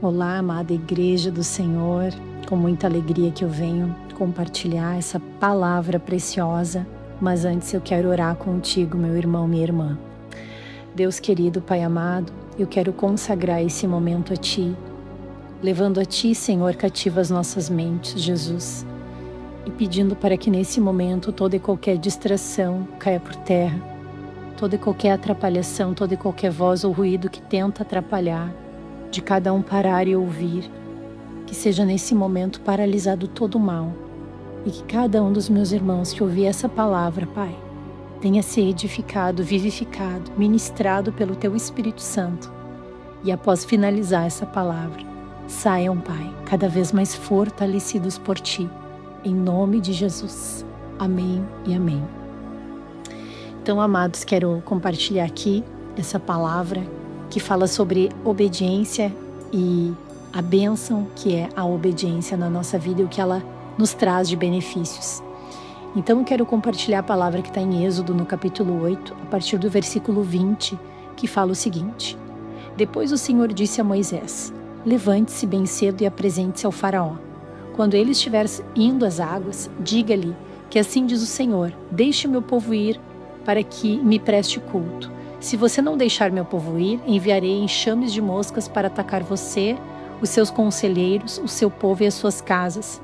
Olá, amada Igreja do Senhor, com muita alegria que eu venho compartilhar essa palavra preciosa, mas antes eu quero orar contigo, meu irmão, minha irmã. Deus querido, Pai amado, eu quero consagrar esse momento a Ti, levando a Ti, Senhor, cativa as nossas mentes, Jesus, e pedindo para que nesse momento toda e qualquer distração caia por terra, toda e qualquer atrapalhação, toda e qualquer voz ou ruído que tenta atrapalhar, de cada um parar e ouvir, que seja nesse momento paralisado todo o mal, e que cada um dos meus irmãos que ouvir essa palavra, Pai, tenha se edificado, vivificado, ministrado pelo Teu Espírito Santo, e após finalizar essa palavra, saiam, Pai, cada vez mais fortalecidos por Ti, em nome de Jesus. Amém e amém. Então, amados, quero compartilhar aqui essa palavra que fala sobre obediência e a bênção que é a obediência na nossa vida e o que ela nos traz de benefícios. Então eu quero compartilhar a palavra que está em Êxodo, no capítulo 8, a partir do versículo 20, que fala o seguinte: Depois o Senhor disse a Moisés: Levante-se bem cedo e apresente-se ao faraó. Quando ele estiver indo às águas, diga-lhe que assim diz o Senhor: Deixe meu povo ir para que me preste culto. Se você não deixar meu povo ir, enviarei enxames de moscas para atacar você, os seus conselheiros, o seu povo e as suas casas.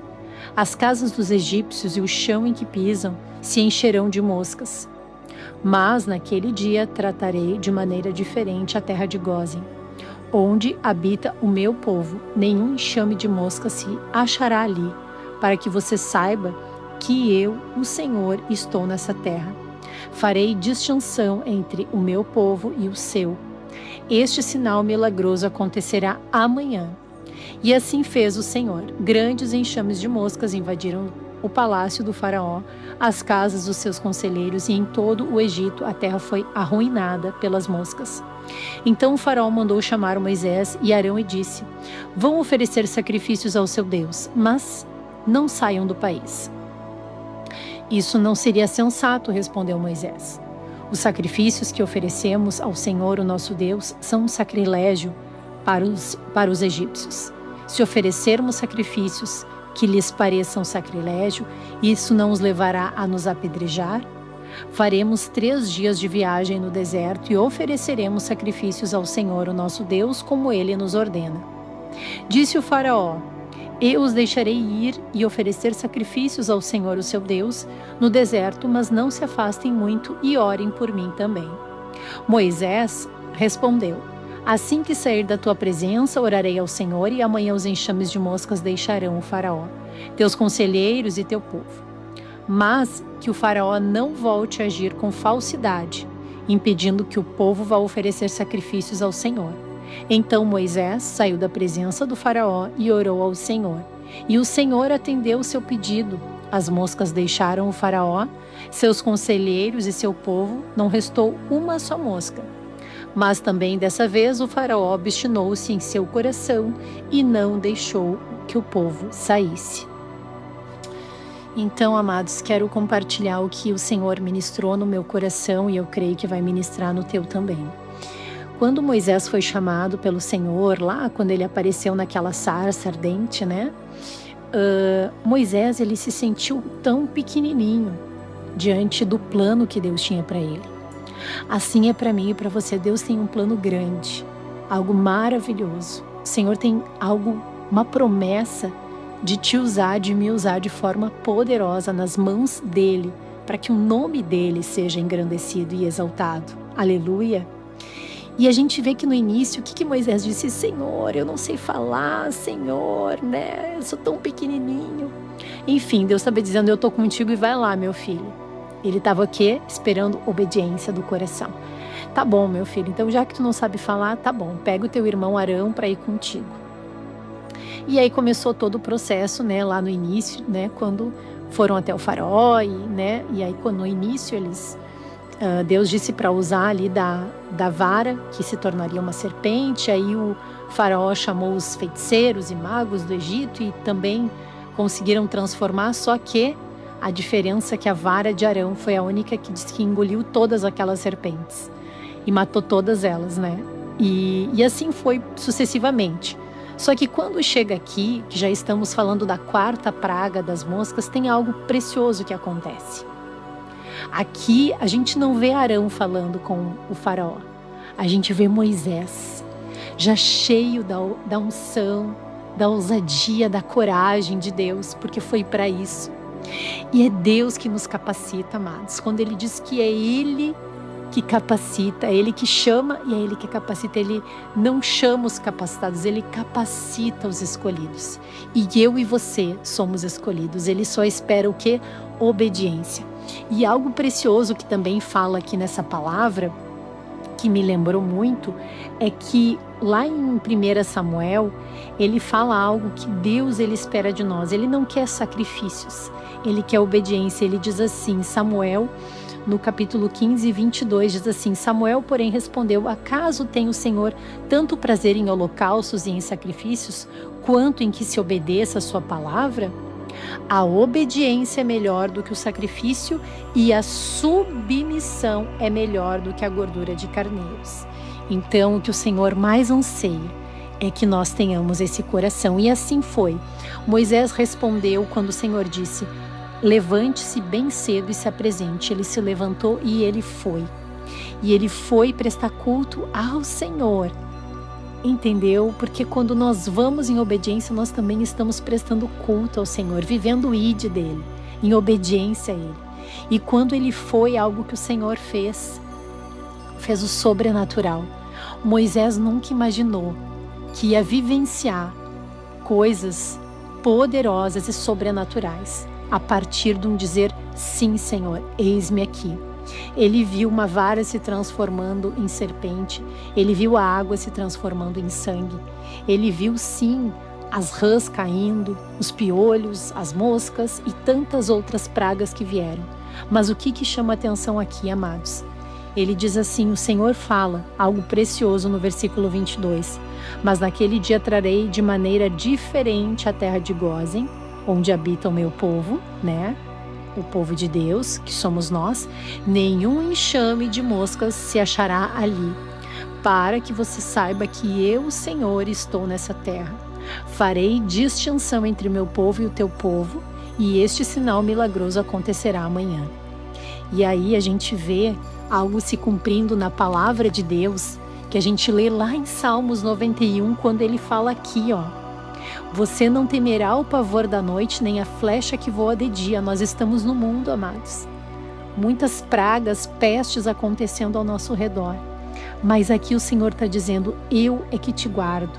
As casas dos egípcios e o chão em que pisam se encherão de moscas. Mas naquele dia tratarei de maneira diferente a terra de Gósen, onde habita o meu povo. Nenhum enxame de moscas se achará ali, para que você saiba que eu, o Senhor, estou nessa terra. Farei distinção entre o meu povo e o seu. Este sinal milagroso acontecerá amanhã. E assim fez o Senhor. Grandes enxames de moscas invadiram o palácio do faraó, as casas dos seus conselheiros, e em todo o Egito a terra foi arruinada pelas moscas. Então o faraó mandou chamar Moisés e Arão e disse: Vão oferecer sacrifícios ao seu Deus, mas não saiam do país. Isso não seria sensato, respondeu Moisés. Os sacrifícios que oferecemos ao Senhor, o nosso Deus, são um sacrilégio para os egípcios. Se oferecermos sacrifícios que lhes pareçam sacrilégio, isso não os levará a nos apedrejar? Faremos 3 dias de viagem no deserto e ofereceremos sacrifícios ao Senhor, o nosso Deus, como Ele nos ordena. Disse o faraó: Eu os deixarei ir e oferecer sacrifícios ao Senhor, o seu Deus, no deserto, mas não se afastem muito e orem por mim também. Moisés respondeu: Assim que sair da tua presença, orarei ao Senhor, e amanhã os enxames de moscas deixarão o faraó, teus conselheiros e teu povo. Mas que o faraó não volte a agir com falsidade, impedindo que o povo vá oferecer sacrifícios ao Senhor. Então Moisés saiu da presença do faraó e orou ao Senhor. E o Senhor atendeu o seu pedido. As moscas deixaram o faraó, seus conselheiros e seu povo, não restou uma só mosca. Mas também dessa vez o faraó obstinou-se em seu coração e não deixou que o povo saísse. Então, amados, quero compartilhar o que o Senhor ministrou no meu coração e eu creio que vai ministrar no teu também. Quando Moisés foi chamado pelo Senhor, lá quando ele apareceu naquela sarça ardente, né? Moisés, ele se sentiu tão pequenininho diante do plano que Deus tinha para ele. Assim é para mim e para você. Deus tem um plano grande, algo maravilhoso. O Senhor tem algo, uma promessa de te usar, de me usar de forma poderosa nas mãos dele, para que o nome dele seja engrandecido e exaltado. Aleluia! E a gente vê que no início, o que Moisés disse? Senhor, eu não sei falar, Senhor, né? Eu sou tão pequenininho. Enfim, Deus estava dizendo: eu estou contigo e vai lá, meu filho. Ele estava o quê? Esperando obediência do coração. Tá bom, meu filho, então já que tu não sabe falar, tá bom, pega o teu irmão Arão para ir contigo. E aí começou todo o processo, né, lá no início, né, quando foram até o faraó, e aí quando no início Deus disse para usar ali da vara, que se tornaria uma serpente. Aí o faraó chamou os feiticeiros e magos do Egito e também conseguiram transformar, só que a diferença é que a vara de Arão foi a única que diz que engoliu todas aquelas serpentes e matou todas elas, né? E assim foi sucessivamente. Só que quando chega aqui, que já estamos falando da quarta praga das moscas, tem algo precioso que acontece. Aqui a gente não vê Arão falando com o faraó, a gente vê Moisés, já cheio da unção, da ousadia, da coragem de Deus, porque foi para isso. E é Deus que nos capacita, amados. Quando Ele diz que é Ele que capacita, é Ele que chama e é Ele que capacita. Ele não chama os capacitados, Ele capacita os escolhidos. E eu e você somos escolhidos. Ele só espera o quê? Obediência. E algo precioso que também fala aqui nessa palavra, que me lembrou muito, é que lá em 1 Samuel, ele fala algo que Deus ele espera de nós. Ele não quer sacrifícios, ele quer obediência. Ele diz assim, Samuel, no capítulo 15, 22, diz assim: Samuel, porém, respondeu: acaso tem o Senhor tanto prazer em holocaustos e em sacrifícios, quanto em que se obedeça a sua palavra? A obediência é melhor do que o sacrifício e a submissão é melhor do que a gordura de carneiros. Então, o que o Senhor mais anseia é que nós tenhamos esse coração. E assim foi. Moisés respondeu quando o Senhor disse: levante-se bem cedo e se apresente. Ele se levantou e ele foi. E ele foi prestar culto ao Senhor. Entendeu? Porque quando nós vamos em obediência, nós também estamos prestando culto ao Senhor, vivendo o ide dele, em obediência a ele. E quando ele foi, algo que o Senhor fez o sobrenatural. Moisés nunca imaginou que ia vivenciar coisas poderosas e sobrenaturais a partir de um dizer: sim, Senhor, eis-me aqui. Ele viu uma vara se transformando em serpente, ele viu a água se transformando em sangue, ele viu sim as rãs caindo, os piolhos, as moscas e tantas outras pragas que vieram. Mas o que chama atenção aqui, amados? Ele diz assim, o Senhor fala algo precioso no versículo 22, mas naquele dia trarei de maneira diferente a terra de Gósen, onde habita o meu povo, né? O povo de Deus, que somos nós, nenhum enxame de moscas se achará ali, para que você saiba que eu, Senhor, estou nessa terra. Farei distinção entre o meu povo e o teu povo, e este sinal milagroso acontecerá amanhã. E aí a gente vê algo se cumprindo na palavra de Deus, que a gente lê lá em Salmos 91, quando ele fala aqui, ó: você não temerá o pavor da noite, nem a flecha que voa de dia. Nós estamos no mundo, amados. Muitas pragas, pestes acontecendo ao nosso redor. Mas aqui o Senhor está dizendo: eu é que te guardo.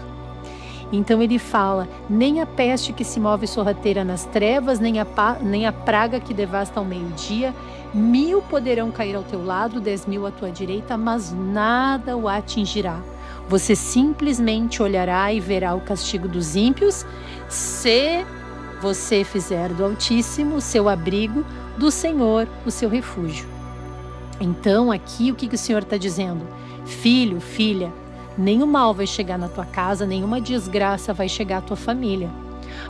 Então ele fala: nem a peste que se move sorrateira nas trevas, nem a praga que devasta ao meio-dia. 1000 poderão cair ao teu lado, 10.000 à tua direita, mas nada o atingirá. Você simplesmente olhará e verá o castigo dos ímpios, se você fizer do Altíssimo o seu abrigo, do Senhor o seu refúgio. Então aqui o que o Senhor está dizendo? Filho, filha, nenhum mal vai chegar na tua casa, nenhuma desgraça vai chegar à tua família.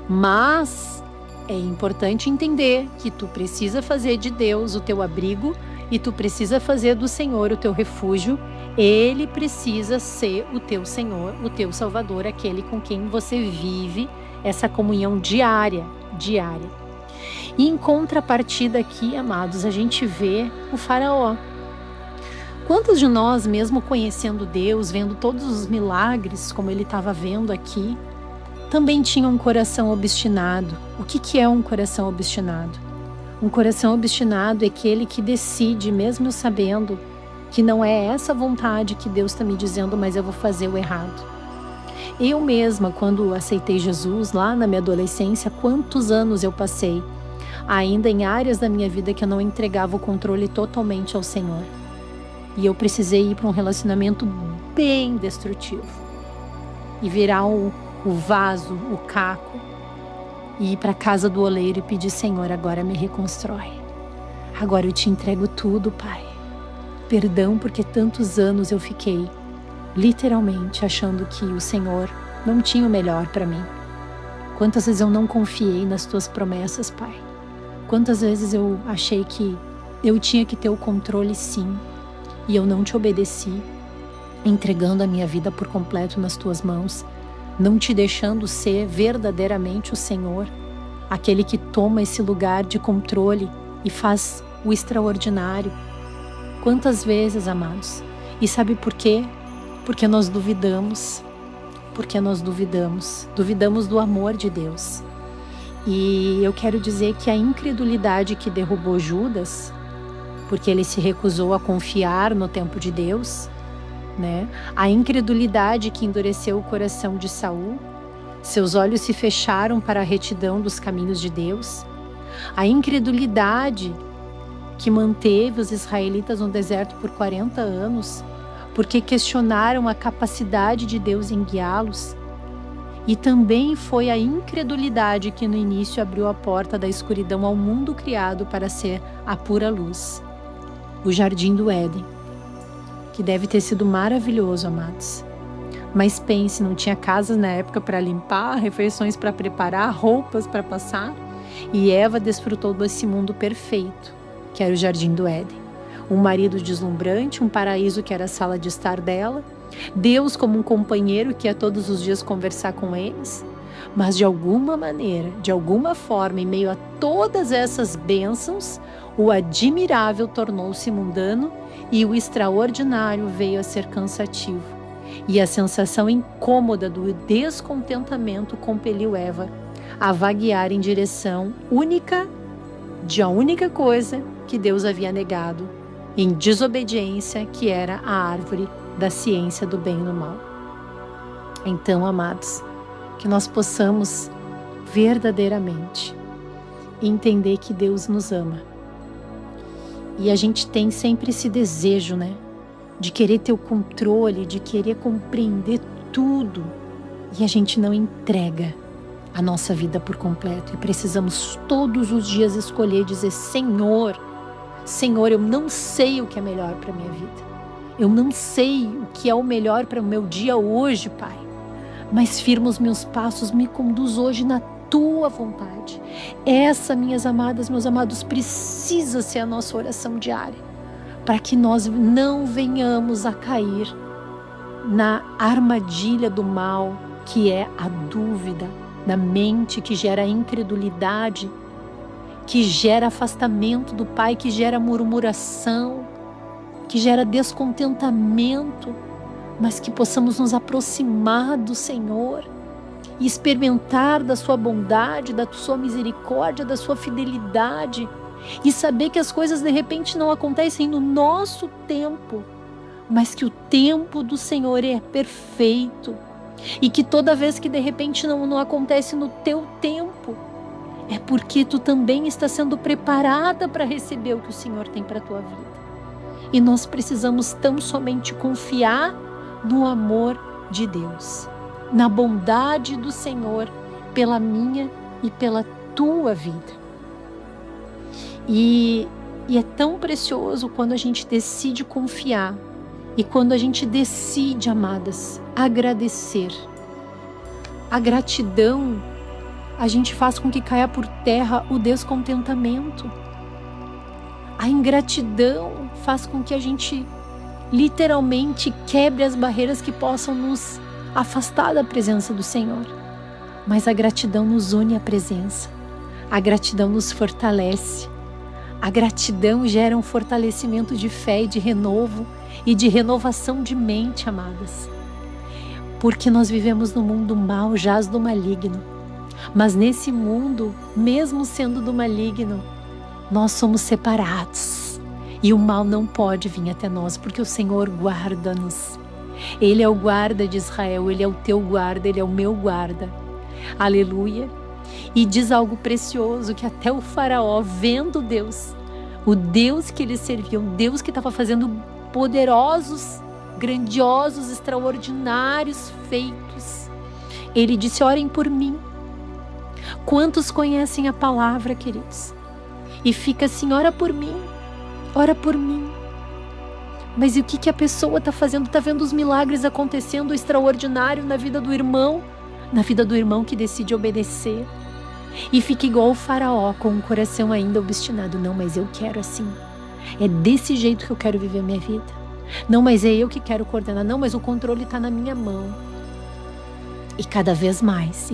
Mas é importante entender que tu precisa fazer de Deus o teu abrigo e tu precisa fazer do Senhor o teu refúgio. Ele precisa ser o teu Senhor, o teu Salvador, aquele com quem você vive essa comunhão diária. E em contrapartida aqui, amados, a gente vê o faraó. Quantos de nós, mesmo conhecendo Deus, vendo todos os milagres, como ele estava vendo aqui, também tinham um coração obstinado? O que é um coração obstinado? Um coração obstinado é aquele que decide, mesmo sabendo que não é essa vontade que Deus está me dizendo, mas eu vou fazer o errado. Eu mesma, quando aceitei Jesus, lá na minha adolescência, quantos anos eu passei, ainda em áreas da minha vida que eu não entregava o controle totalmente ao Senhor. E eu precisei ir para um relacionamento bem destrutivo. E virar o vaso, o caco, e ir para a casa do oleiro e pedir: Senhor, agora me reconstrói. Agora eu te entrego tudo, Pai. Perdão porque tantos anos eu fiquei literalmente achando que o Senhor não tinha o melhor para mim. Quantas vezes eu não confiei nas tuas promessas, Pai. Quantas vezes eu achei que eu tinha que ter o controle, sim, e eu não te obedeci, entregando a minha vida por completo nas tuas mãos. não te deixando ser verdadeiramente o Senhor, aquele que toma esse lugar de controle e faz o extraordinário. Quantas vezes, amados? E sabe por quê? Porque nós duvidamos. Porque nós duvidamos. Duvidamos do amor de Deus. E eu quero dizer que a incredulidade que derrubou Judas, porque ele se recusou a confiar no tempo de Deus, né? A incredulidade que endureceu o coração de Saul, seus olhos se fecharam para a retidão dos caminhos de Deus. A incredulidade que manteve os israelitas no deserto por 40 anos, porque questionaram a capacidade de Deus em guiá-los. E também foi a incredulidade que no início abriu a porta da escuridão ao mundo criado para ser a pura luz. O jardim do Éden, que deve ter sido maravilhoso, amados. Mas pense, não tinha casas na época para limpar, refeições para preparar, roupas para passar. E Eva desfrutou desse mundo perfeito, que era o jardim do Éden. Um marido deslumbrante, um paraíso que era a sala de estar dela, Deus como um companheiro que ia todos os dias conversar com eles. Mas de alguma maneira, de alguma forma, em meio a todas essas bênçãos, o admirável tornou-se mundano e o extraordinário veio a ser cansativo. E a sensação incômoda do descontentamento compeliu Eva a vaguear em direção única de a única coisa que Deus havia negado, em desobediência, que era a árvore da ciência do bem e do mal. Então, amados, que nós possamos verdadeiramente entender que Deus nos ama. E a gente tem sempre esse desejo, né? De querer ter o controle, de querer compreender tudo. E a gente não entrega a nossa vida por completo. E precisamos todos os dias escolher e dizer: Senhor, Senhor, eu não sei o que é melhor para a minha vida. Eu não sei o que é o melhor para o meu dia hoje, Pai. Mas firma os meus passos, me conduz hoje na Tua vontade. Essa, minhas amadas, meus amados, precisa ser a nossa oração diária, para que nós não venhamos a cair na armadilha do mal, que é a dúvida da mente, que gera incredulidade, que gera afastamento do Pai, que gera murmuração, que gera descontentamento, mas que possamos nos aproximar do Senhor e experimentar da sua bondade, da sua misericórdia, da sua fidelidade, e saber que as coisas de repente não acontecem no nosso tempo, mas que o tempo do Senhor é perfeito, e que toda vez que de repente não acontece no teu tempo, é porque tu também está sendo preparada para receber o que o Senhor tem para a tua vida. E nós precisamos tão somente confiar no amor de Deus, na bondade do Senhor pela minha e pela tua vida. E é tão precioso quando a gente decide confiar e quando a gente decide, amadas, agradecer. A gratidão, a gente faz com que caia por terra o descontentamento. A ingratidão faz com que a gente literalmente quebre as barreiras que possam nos afastar da presença do Senhor. Mas a gratidão nos une à presença. A gratidão nos fortalece. A gratidão gera um fortalecimento de fé e de renovo e de renovação de mente, amadas. Porque nós vivemos no mundo mau, jaz do maligno. Mas nesse mundo, mesmo sendo do maligno, nós somos separados. E o mal não pode vir até nós, porque o Senhor guarda-nos. Ele é o guarda de Israel, Ele é o teu guarda, Ele é o meu guarda. Aleluia. E diz algo precioso, que até o faraó, vendo Deus, o Deus que ele servia, um Deus que estava fazendo poderosos, grandiosos, extraordinários feitos, ele disse: orem por mim. Quantos conhecem a palavra, queridos? E fica assim: ora por mim, ora por mim. Mas e o que a pessoa está fazendo? Está vendo os milagres acontecendo, o extraordinário na vida do irmão que decide obedecer. E fica igual o faraó, com o coração ainda obstinado. Não, mas eu quero assim. É desse jeito que eu quero viver a minha vida. Não, mas é eu que quero coordenar. Não, mas o controle está na minha mão. E cada vez mais,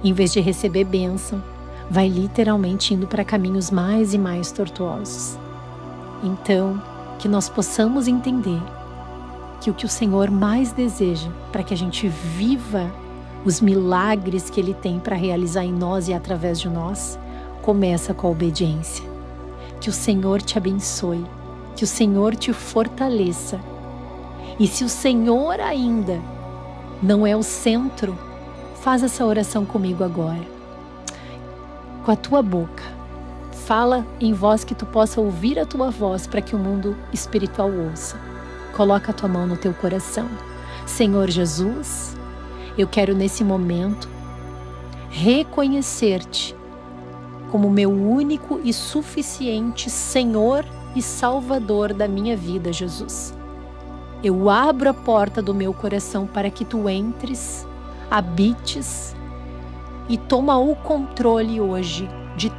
em vez de receber bênção, vai literalmente indo para caminhos mais e mais tortuosos. Então, que nós possamos entender que o que o Senhor mais deseja para que a gente viva os milagres que Ele tem para realizar em nós e através de nós, começa com a obediência. Que o Senhor te abençoe, que o Senhor te fortaleça. E se o Senhor ainda não é o centro, faz essa oração comigo agora. Com a tua boca, fala em voz que tu possa ouvir a tua voz para que o mundo espiritual ouça. Coloca a tua mão no teu coração. Senhor Jesus, eu quero nesse momento reconhecer-te como meu único e suficiente Senhor e Salvador da minha vida, Jesus. Eu abro a porta do meu coração para que tu entres, habites e toma o controle hoje de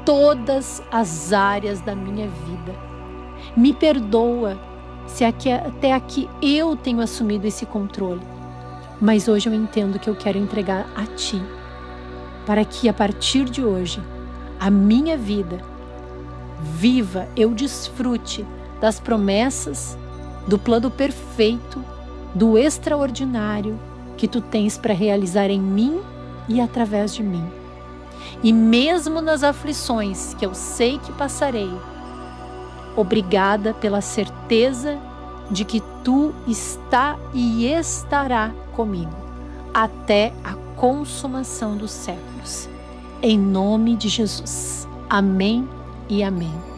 todas as áreas da minha vida. Me perdoa se até aqui eu tenho assumido esse controle, mas hoje eu entendo que eu quero entregar a ti, para que a partir de hoje a minha vida viva, eu desfrute das promessas, do plano perfeito, do extraordinário que tu tens para realizar em mim e através de mim. E mesmo nas aflições que eu sei que passarei, obrigada pela certeza de que tu está e estará comigo até a consumação dos séculos. Em nome de Jesus. Amém e amém.